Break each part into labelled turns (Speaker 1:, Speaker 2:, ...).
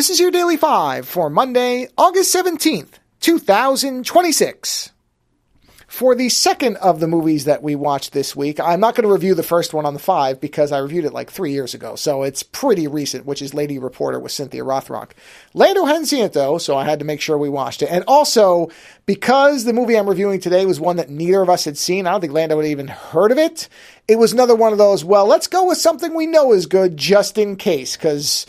Speaker 1: This is your Daily 5 for Monday, August 17th, 2026. For the second of the movies that we watched this week, I'm not going to review the first one on the 5 because I reviewed it like 3 years ago, so it's pretty recent, which is Lady Reporter with Cynthia Rothrock. Lando hadn't seen it though, so I had to make sure we watched it. And also, because the movie I'm reviewing today was one that neither of us had seen, I don't think Lando had even heard of it, it was another one of those, well, let's go with something we know is good just in case, because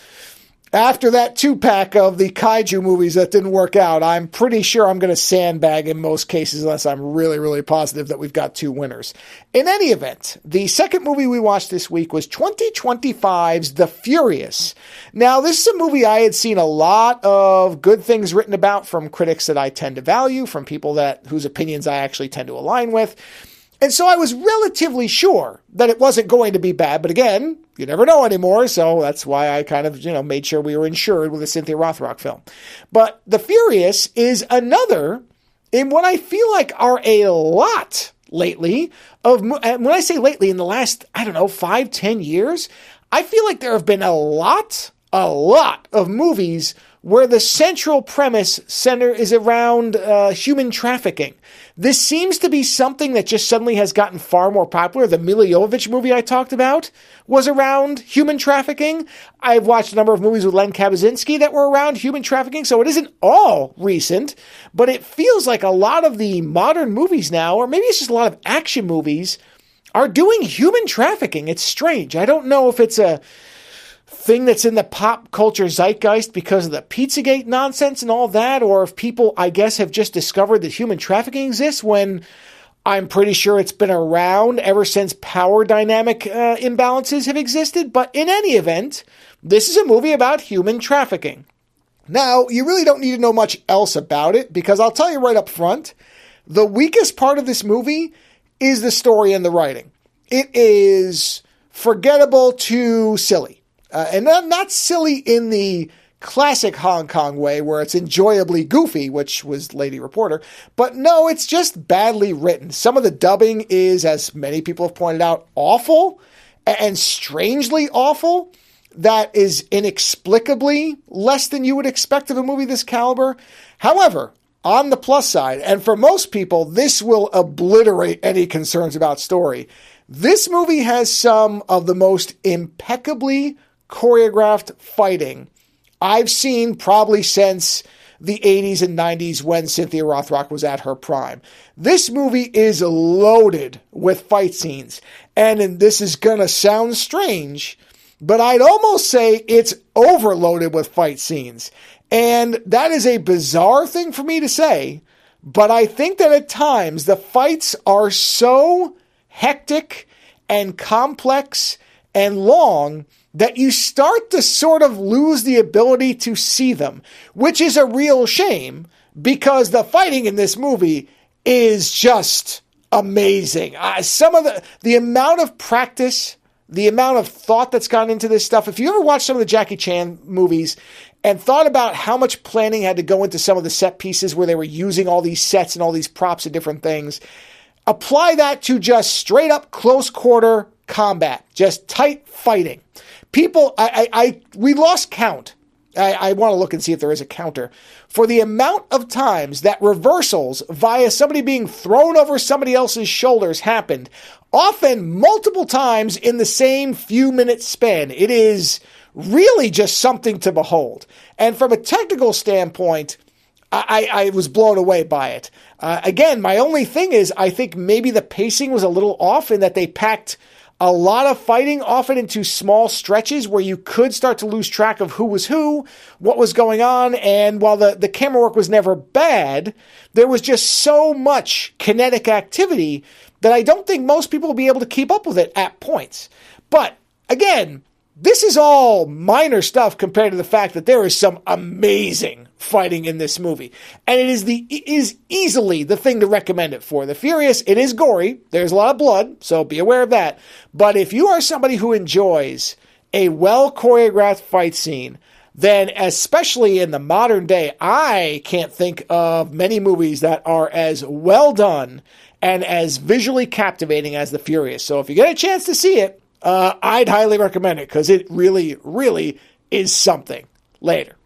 Speaker 1: after that 2-pack of the kaiju movies that didn't work out, I'm pretty sure I'm going to sandbag in most cases unless I'm really, really positive that we've got 2 winners. In any event, the second movie we watched this week was 2025's The Furious. Now, this is a movie I had seen a lot of good things written about from critics that I tend to value, from people whose opinions I actually tend to align with. And so I was relatively sure that it wasn't going to be bad. But again, you never know anymore. So that's why I kind of, made sure we were insured with a Cynthia Rothrock film. But The Furious is another in what I feel like are a lot lately of, and when I say lately, in the last, 5-10 years, I feel like there have been a lot of movies where the central premise center is around human trafficking. This seems to be something that just suddenly has gotten far more popular. The Milla Jovovich movie I talked about was around human trafficking. I've watched a number of movies with Len Kabaczynski that were around human trafficking, so it isn't all recent, but it feels like a lot of the modern movies now, or maybe it's just a lot of action movies, are doing human trafficking. It's strange. I don't know if it's a thing that's in the pop culture zeitgeist because of the Pizzagate nonsense and all that, or if people, I guess, have just discovered that human trafficking exists when I'm pretty sure it's been around ever since power dynamic imbalances have existed. But in any event, this is a movie about human trafficking. Now, you really don't need to know much else about it because I'll tell you right up front, the weakest part of this movie is the story and the writing. It is forgettable to silly. And not silly in the classic Hong Kong way where it's enjoyably goofy, which was Lady Reporter. But no, it's just badly written. Some of the dubbing is, as many people have pointed out, awful and strangely awful. That is inexplicably less than you would expect of a movie this caliber. However, on the plus side, and for most people, this will obliterate any concerns about story. This movie has some of the most impeccably choreographed fighting I've seen probably since the 80s and 90s when Cynthia Rothrock was at her prime. This movie is loaded with fight scenes, and this is going to sound strange, but I'd almost say it's overloaded with fight scenes. And that is a bizarre thing for me to say, but I think that at times the fights are so hectic and complex and long that you start to sort of lose the ability to see them, which is a real shame because the fighting in this movie is just amazing. Some of the amount of practice, the amount of thought that's gone into this stuff. If you ever watched some of the Jackie Chan movies and thought about how much planning had to go into some of the set pieces where they were using all these sets and all these props and different things, apply that to just straight up close quarter combat, just tight fighting. People, we lost count. I want to look and see if there is a counter for the amount of times that reversals via somebody being thrown over somebody else's shoulders happened, often multiple times in the same few minute span. It is really just something to behold. And from a technical standpoint, I was blown away by it. Again, my only thing is I think maybe the pacing was a little off in that they packed a lot of fighting often into small stretches where you could start to lose track of who was who, what was going on, and while the camera work was never bad, there was just so much kinetic activity that I don't think most people will be able to keep up with it at points. But again, this is all minor stuff compared to the fact that there is some amazing fighting in this movie. And it is easily the thing to recommend it for. The Furious, it is gory. There's a lot of blood, so be aware of that. But if you are somebody who enjoys a well-choreographed fight scene, then especially in the modern day, I can't think of many movies that are as well done and as visually captivating as The Furious. So if you get a chance to see it, I'd highly recommend it because it really, really is something. Later.